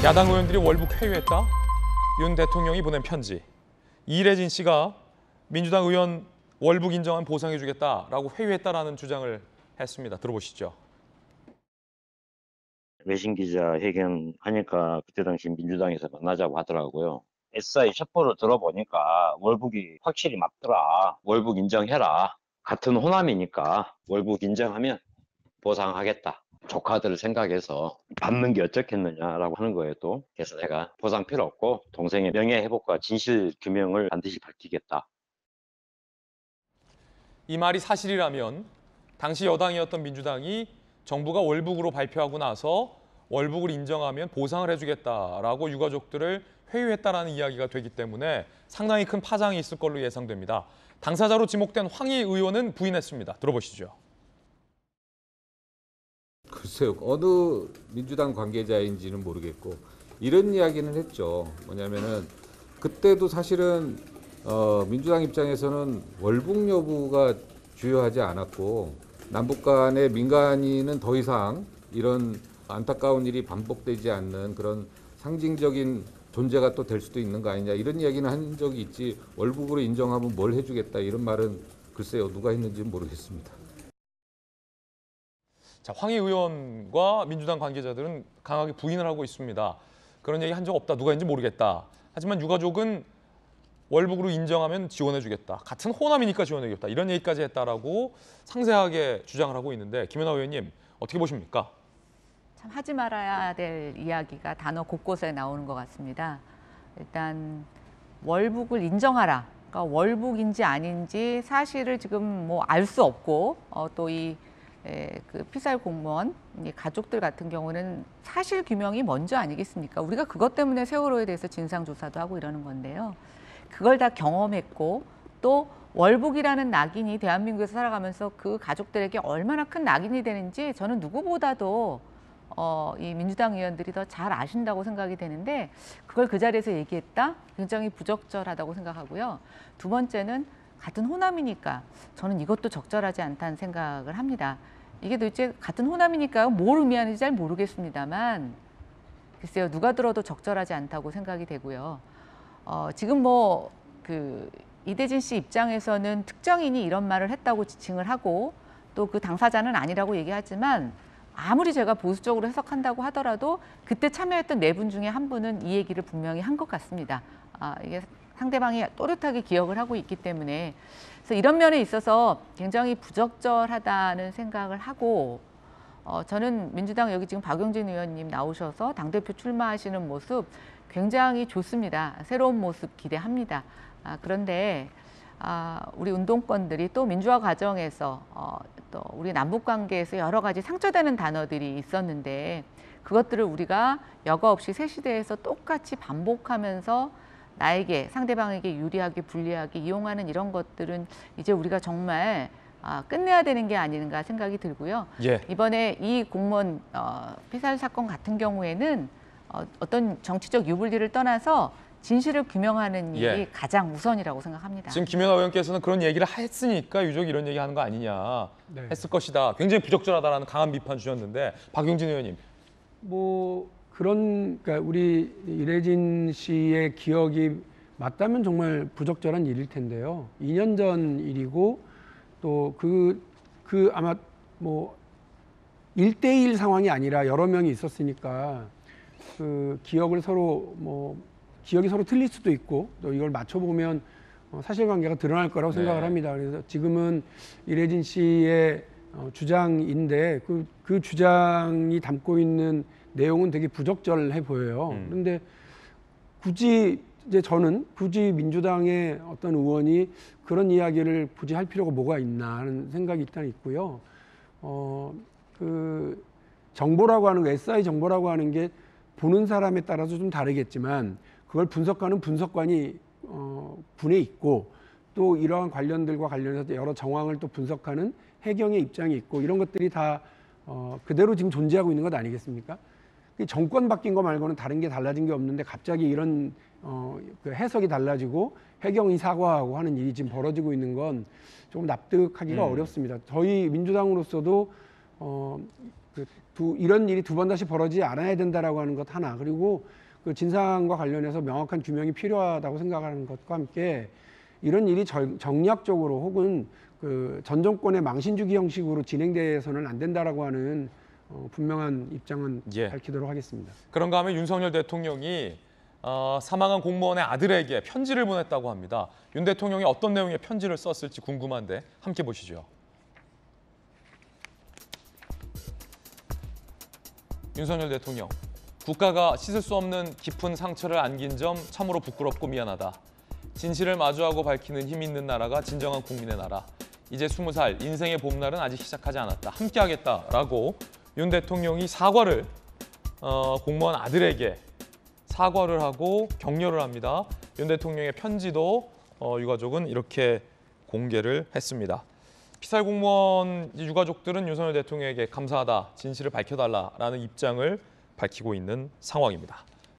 야당 의원들이 월북 회유했다. 윤 대통령이 보낸 편지. 이래진 씨가 민주당 의원 월북 인정한 보상해주겠다라고 회유했다라는 주장을 했습니다. 들어보시죠. 외신 기자회견 하니까 그때 당시 민주당에서 만나자고 하더라고요. SI 첩보를 들어보니까 월북이 확실히 맞더라. 월북 인정해라. 같은 호남이니까 월북 인정하면 보상하겠다. 조카들을 생각해서 받는 게 어쩌겠느냐라고 하는 거예요, 또. 그래서 내가 보상 필요 없고 동생의 명예회복과 진실 규명을 반드시 밝히겠다. 이 말이 사실이라면 당시 여당이었던 민주당이 정부가 월북으로 발표하고 나서 월북을 인정하면 보상을 해주겠다라고 유가족들을 회유했다라는 이야기가 되기 때문에 상당히 큰 파장이 있을 걸로 예상됩니다. 당사자로 지목된 황희 의원은 부인했습니다. 들어보시죠. 글쎄요, 어느 민주당 관계자인지는 모르겠고 이런 이야기는 했죠. 뭐냐면은 그때도 사실은 민주당 입장에서는 월북 여부가 주요하지 않았고 남북 간의 민간인은 더 이상 이런 안타까운 일이 반복되지 않는 그런 상징적인 존재가 또 될 수도 있는 거 아니냐 이런 이야기는 한 적이 있지 월북으로 인정하면 뭘 해주겠다 이런 말은 글쎄요 누가 했는지는 모르겠습니다. 자, 황희 의원과 민주당 관계자들은 강하게 부인을 하고 있습니다. 그런 얘기 한 적 없다. 누가 했는지 모르겠다. 하지만 유가족은 월북으로 인정하면 지원해주겠다. 같은 호남이니까 지원해주겠다. 이런 얘기까지 했다라고 상세하게 주장을 하고 있는데 김연아 의원님 어떻게 보십니까? 참 하지 말아야 될 이야기가 단어 곳곳에 나오는 것 같습니다. 일단 월북을 인정하라. 그러니까 월북인지 아닌지 사실을 지금 뭐 알 수 없고 또 이 그 피살 공무원 가족들 같은 경우는 사실 규명이 먼저 아니겠습니까? 우리가 그것 때문에 세월호에 대해서 진상조사도 하고 이러는 건데요. 그걸 다 경험했고 또 월북이라는 낙인이 대한민국에서 살아가면서 그 가족들에게 얼마나 큰 낙인이 되는지 저는 누구보다도 이 민주당 의원들이 더 잘 아신다고 생각이 되는데 그걸 그 자리에서 얘기했다? 굉장히 부적절하다고 생각하고요. 두 번째는 같은 호남이니까 저는 이것도 적절하지 않다는 생각을 합니다. 이게 도대체 같은 호남이니까 뭘 의미하는지 잘 모르겠습니다만 글쎄요 누가 들어도 적절하지 않다고 생각이 되고요. 지금 뭐 그 이대진 씨 입장에서는 특정인이 이런 말을 했다고 지칭을 하고 또 그 당사자는 아니라고 얘기하지만 아무리 제가 보수적으로 해석한다고 하더라도 그때 참여했던 네 분 중에 한 분은 이 얘기를 분명히 한 것 같습니다. 이게 상대방이 또렷하게 기억을 하고 있기 때문에 그래서 이런 면에 있어서 굉장히 부적절하다는 생각을 하고 저는 민주당 여기 지금 박용진 의원님 나오셔서 당대표 출마하시는 모습 굉장히 좋습니다. 새로운 모습 기대합니다. 그런데 우리 운동권들이 또 민주화 과정에서 또 우리 남북관계에서 여러 가지 상처되는 단어들이 있었는데 그것들을 우리가 여과 없이 새 시대에서 똑같이 반복하면서 나에게 상대방에게 유리하게 불리하게 이용하는 이런 것들은 이제 우리가 정말 끝내야 되는 게 아닌가 생각이 들고요. 예. 이번에 이 공무원 피살 사건 같은 경우에는 어떤 정치적 유불리를 떠나서 진실을 규명하는 일이 가장 우선이라고 생각합니다. 지금 김연아 의원께서는 그런 얘기를 했으니까 유족이 이런 얘기하는 거 아니냐 했을 것이다. 굉장히 부적절하다라는 강한 비판 주셨는데 박용진 의원님. 뭐 그러니까 우리 이래진 씨의 기억이 맞다면 정말 부적절한 일일 텐데요. 2년 전 일이고 또 그 아마 뭐 1대1 상황이 아니라 여러 명이 있었으니까 그 기억을 서로 기억이 서로 틀릴 수도 있고 또 이걸 맞춰보면 사실관계가 드러날 거라고 생각을 합니다. 그래서 지금은 이래진 씨의 주장인데 그 주장이 담고 있는 내용은 되게 부적절해 보여요. 그런데 굳이 저는 민주당의 어떤 의원이 그런 이야기를 굳이 할 필요가 뭐가 있나 하는 생각이 일단 있고요. 그 정보라고 하는 거, SI 정보라고 하는 게 보는 사람에 따라서 좀 다르겠지만 그걸 분석하는 분석관이 군에 있고 또 이러한 관련들과 관련해서 여러 정황을 또 분석하는 해경의 입장이 있고 이런 것들이 다 그대로 지금 존재하고 있는 것 아니겠습니까? 정권 바뀐 거 말고는 다른 게 달라진 게 없는데 갑자기 이런 그 해석이 달라지고 해경이 사과하고 하는 일이 지금 벌어지고 있는 건 조금 납득하기가 어렵습니다. 저희 민주당으로서도 이런 일이 두 번 다시 벌어지지 않아야 된다라고 하는 것 하나, 그리고 그 진상과 관련해서 명확한 규명이 필요하다고 생각하는 것과 함께 이런 일이 정략적으로 혹은 그 전 정권의 망신주기 형식으로 진행돼서는 안 된다라고 하는 분명한 입장은 예. 밝히도록 하겠습니다. 그런가 하면 윤석열 대통령이 사망한 공무원의 아들에게 편지를 보냈다고 합니다. 윤 대통령이 어떤 내용의 편지를 썼을지 궁금한데 함께 보시죠. 윤석열 대통령, 국가가 씻을 수 없는 깊은 상처를 안긴 점 참으로 부끄럽고 미안하다. 진실을 마주하고 밝히는 힘 있는 나라가 진정한 국민의 나라. 이제 20살, 인생의 봄날은 아직 시작하지 않았다. 함께하겠다라고 윤 대통령이 사과를 공무원 아들에게 사과를 하고 격려를 합니다. 윤 대통령의 편지도 유가족은 이렇게 공개를 했습니다. 피살 공무원 유가족들은 윤석열 대통령에게 감사하다, 진실을 밝혀달라라는 입장을 밝히고 있는 상황입니다.